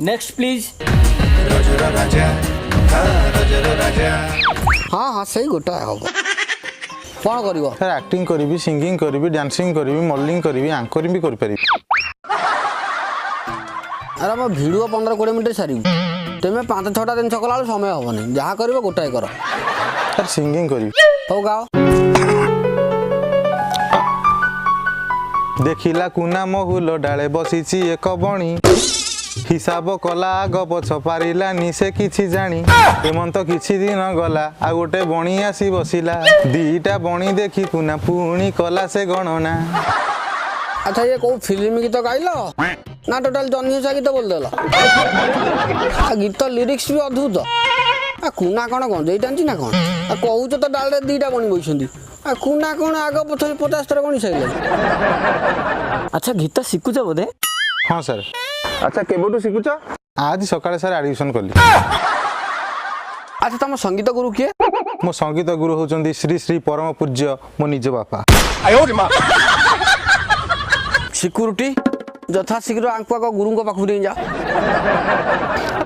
Next please. हाँ हाँ सही गोटा हम कौन कर सर एक्टिंग करी सिंगिंग करी डांसिंग करी मॉडलिंग करी आंकरिंग भी कर पारि। अरे मैं भिडियो 15-20 मिनट सारी तुम्हें 5-6टा दिन कला समय हेनी जहाँ कर गोटाए कर सर सिंगिंग करी हो गाओ। देखिला कुना महुल डाले बसीची एक बणी हिसाब कला आग पछ पारिलानी से किछि जानी एमंत किछि दिन गला आ गोटे बणी आसी बसिला दीटा बणी देखी कुना पुणी कला से गणना। अच्छा ये कौ फिल्म गीत गाइल ना टोटाल जन्नी हुसा गीत बोल देल गीत लिरिक्स भी अद्भुत आ कुना कौन गंजेई टांची ना कौन आ कहूच तो डाल दीटा बणी बइछंती आ कुना कौन आग पछ 50 थर गणी सैले। अच्छा गीत शिखुच बोधे? हाँ सर। अच्छा केबोटू शिखुच? आज सकाळे सर एडमिशन कली। अच्छा तुम संगीत गुरु किए? मो संगीत गुरु होचंदी श्री श्री परम पूज्य मो निज बापा। सिक्यूरिटी यथाशीघ्र आंकुआ गुरु पाखु जा।